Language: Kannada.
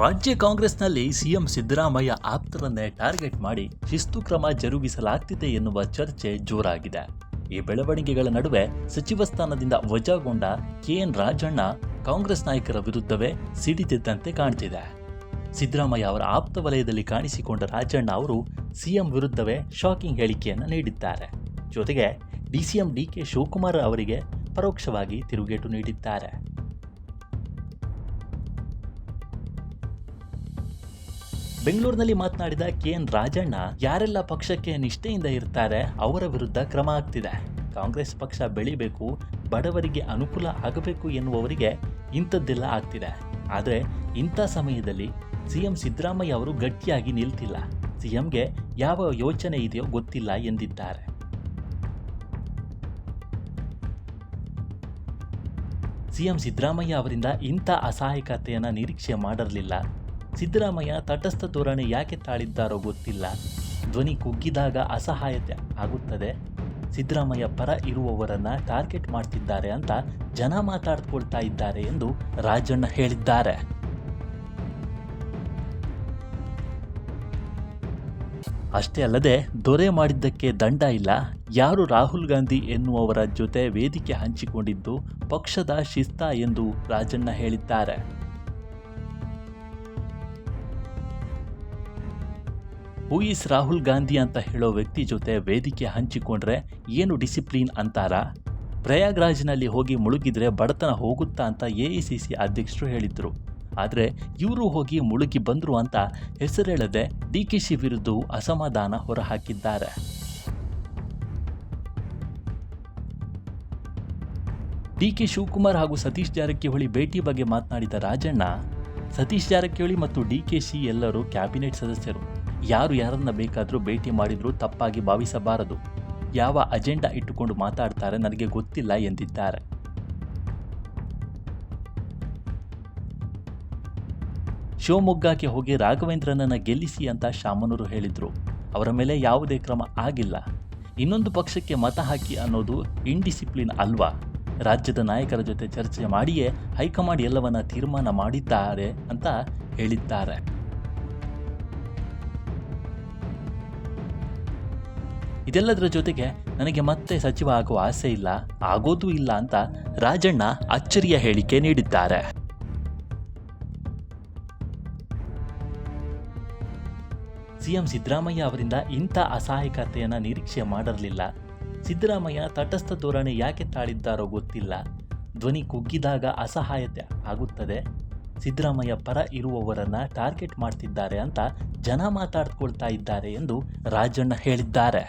ರಾಜ್ಯ ಕಾಂಗ್ರೆಸ್ನಲ್ಲಿ ಸಿಎಂ ಸಿದ್ದರಾಮಯ್ಯ ಆಪ್ತರನ್ನೇ ಟಾರ್ಗೆಟ್ ಮಾಡಿ ಶಿಸ್ತು ಕ್ರಮ ಜರುಗಿಸಲಾಗ್ತಿದೆ ಎನ್ನುವ ಚರ್ಚೆ ಜೋರಾಗಿದೆ. ಈ ಬೆಳವಣಿಗೆಗಳ ನಡುವೆ ಸಚಿವ ಸ್ಥಾನದಿಂದ ವಜಾಗೊಂಡ ಕೆಎನ್ ರಾಜಣ್ಣ ಕಾಂಗ್ರೆಸ್ ನಾಯಕರ ವಿರುದ್ಧವೇ ಸಿಡಿದೆದ್ದಂತೆ ಕಾಣ್ತಿದೆ. ಸಿದ್ದರಾಮಯ್ಯ ಅವರ ಆಪ್ತ ವಲಯದಲ್ಲಿ ಕಾಣಿಸಿಕೊಂಡ ರಾಜಣ್ಣ ಅವರು ಸಿಎಂ ವಿರುದ್ಧವೇ ಶಾಕಿಂಗ್ ಹೇಳಿಕೆಯನ್ನು ನೀಡಿದ್ದಾರೆ. ಜೊತೆಗೆ ಡಿಸಿಎಂ ಡಿಕೆ ಶಿವಕುಮಾರ್ ಅವರಿಗೆ ಪರೋಕ್ಷವಾಗಿ ತಿರುಗೇಟು ನೀಡಿದ್ದಾರೆ. ಬೆಂಗಳೂರಿನಲ್ಲಿ ಮಾತನಾಡಿದ ಕೆಎನ್ ರಾಜಣ್ಣ, ಯಾರೆಲ್ಲ ಪಕ್ಷಕ್ಕೆ ನಿಷ್ಠೆಯಿಂದ ಇರ್ತಾರೆ ಅವರ ವಿರುದ್ಧ ಕ್ರಮ ಆಗ್ತಿದೆ. ಕಾಂಗ್ರೆಸ್ ಪಕ್ಷ ಬೆಳಿಬೇಕು, ಬಡವರಿಗೆ ಅನುಕೂಲ ಆಗಬೇಕು ಎನ್ನುವವರಿಗೆ ಇಂಥದ್ದೆಲ್ಲ ಆಗ್ತಿದೆ. ಆದರೆ ಇಂಥ ಸಮಯದಲ್ಲಿ ಸಿಎಂ ಸಿದ್ದರಾಮಯ್ಯ ಅವರು ಗಟ್ಟಿಯಾಗಿ ನಿಲ್ತಿಲ್ಲ. ಸಿಎಂಗೆ ಯಾವ ಯೋಚನೆ ಇದೆಯೋ ಗೊತ್ತಿಲ್ಲ ಎಂದಿದ್ದಾರೆ. ಸಿಎಂ ಸಿದ್ದರಾಮಯ್ಯ ಅವರಿಂದ ಇಂಥ ಅಸಹಾಯಕತೆಯನ್ನು ನಿರೀಕ್ಷೆ ಮಾಡಿರಲಿಲ್ಲ. ಸಿದ್ದರಾಮಯ್ಯ ತಟಸ್ಥ ಧೋರಣೆ ಯಾಕೆ ತಾಳಿದ್ದಾರೋ ಗೊತ್ತಿಲ್ಲ. ಧ್ವನಿ ಕುಗ್ಗಿದಾಗ ಅಸಹಾಯತೆ ಆಗುತ್ತದೆ. ಸಿದ್ದರಾಮಯ್ಯ ಪರ ಇರುವವರನ್ನ ಟಾರ್ಗೆಟ್ ಮಾಡ್ತಿದ್ದಾರೆ ಅಂತ ಜನ ಮಾತಾಡ್ಕೊಳ್ತಾ ಇದ್ದಾರೆ ಎಂದು ರಾಜಣ್ಣ ಹೇಳಿದ್ದಾರೆ. ಅಷ್ಟೇ ಅಲ್ಲದೆ, ದೊರೆ ಮಾಡಿದ್ದಕ್ಕೆ ದಂಡ ಇಲ್ಲ. ಯಾರು ರಾಹುಲ್ ಗಾಂಧಿ ಎನ್ನುವವರ ಜೊತೆ ವೇದಿಕೆ ಹಂಚಿಕೊಂಡಿದ್ದು ಪಕ್ಷದ ಶಿಸ್ತ ಎಂದು ರಾಜಣ್ಣ ಹೇಳಿದ್ದಾರೆ. ಹೂ ಈಸ್ ರಾಹುಲ್ ಗಾಂಧಿ ಅಂತ ಹೇಳೋ ವ್ಯಕ್ತಿ ಜೊತೆ ವೇದಿಕೆ ಹಂಚಿಕೊಂಡ್ರೆ ಏನು ಡಿಸಿಪ್ಲಿನ್ ಅಂತಾರ? ಪ್ರಯಾಗ್ರಾಜ್ನಲ್ಲಿ ಹೋಗಿ ಮುಳುಗಿದ್ರೆ ಬಡತನ ಹೋಗುತ್ತಾ ಅಂತ ಎಐಸಿಸಿ ಅಧ್ಯಕ್ಷರು ಹೇಳಿದ್ರು. ಆದರೆ ಇವರು ಹೋಗಿ ಮುಳುಗಿ ಬಂದ್ರು ಅಂತ ಹೆಸರೇಳದೆ ಡಿಕೆಶಿ ವಿರುದ್ಧ ಅಸಮಾಧಾನ ಹೊರಹಾಕಿದ್ದಾರೆ. ಡಿಕೆ ಶಿವಕುಮಾರ್ ಹಾಗೂ ಸತೀಶ್ ಜಾರಕಿಹೊಳಿ ಭೇಟಿ ಬಗ್ಗೆ ಮಾತನಾಡಿದ ರಾಜಣ್ಣ, ಸತೀಶ್ ಜಾರಕಿಹೊಳಿ ಮತ್ತು ಡಿಕೆಶಿ ಎಲ್ಲರೂ ಕ್ಯಾಬಿನೆಟ್ ಸದಸ್ಯರು. ಯಾರು ಯಾರನ್ನ ಬೇಕಾದರೂ ಭೇಟಿ ಮಾಡಿದರೂ ತಪ್ಪಾಗಿ ಭಾವಿಸಬಾರದು. ಯಾವ ಅಜೆಂಡಾ ಇಟ್ಟುಕೊಂಡು ಮಾತಾಡ್ತಾರೆ ನನಗೆ ಗೊತ್ತಿಲ್ಲ ಎಂದಿದ್ದಾರೆ. ಶಿವಮೊಗ್ಗಕ್ಕೆ ಹೋಗಿ ರಾಘವೇಂದ್ರನನ್ನ ಗೆಲ್ಲಿಸಿ ಅಂತ ಶಾಮನೂರು ಹೇಳಿದ್ರು. ಅವರ ಮೇಲೆ ಯಾವುದೇ ಕ್ರಮ ಆಗಿಲ್ಲ. ಇನ್ನೊಂದು ಪಕ್ಷಕ್ಕೆ ಮತ ಹಾಕಿ ಅನ್ನೋದು ಇಂಡಿಸಿಪ್ಲಿನ್ ಅಲ್ವಾ? ರಾಜ್ಯದ ನಾಯಕರ ಜೊತೆ ಚರ್ಚೆ ಮಾಡಿಯೇ ಹೈಕಮಾಂಡ್ ಎಲ್ಲವನ್ನ ತೀರ್ಮಾನ ಮಾಡಿದ್ದಾರೆ ಅಂತ ಹೇಳಿದ್ದಾರೆ. ಇದೆಲ್ಲದರ ಜೊತೆಗೆ ನನಗೆ ಮತ್ತೆ ಸಚಿವ ಆಗುವ ಆಸೆ ಇಲ್ಲ, ಆಗೋದೂ ಇಲ್ಲ ಅಂತ ರಾಜಣ್ಣ ಅಚ್ಚರಿಯ ಹೇಳಿಕೆ ನೀಡಿದ್ದಾರೆ. ಸಿಎಂ ಸಿದ್ದರಾಮಯ್ಯ ಅವರಿಂದ ಇಂಥ ಅಸಹಾಯಕತೆಯನ್ನು ನಿರೀಕ್ಷೆ ಮಾಡಿರಲಿಲ್ಲ. ಸಿದ್ದರಾಮಯ್ಯ ತಟಸ್ಥ ಧೋರಣೆ ಯಾಕೆ ತಾಳಿದ್ದಾರೋ ಗೊತ್ತಿಲ್ಲ. ಧ್ವನಿ ಕುಗ್ಗಿದಾಗ ಅಸಹಾಯತೆ ಆಗುತ್ತದೆ. ಸಿದ್ದರಾಮಯ್ಯ ಪರ ಇರುವವರನ್ನ ಟಾರ್ಗೆಟ್ ಮಾಡ್ತಿದ್ದಾರೆ ಅಂತ ಜನ ಮಾತಾಡ್ಕೊಳ್ತಾ ಇದ್ದಾರೆ ಎಂದು ರಾಜಣ್ಣ ಹೇಳಿದ್ದಾರೆ.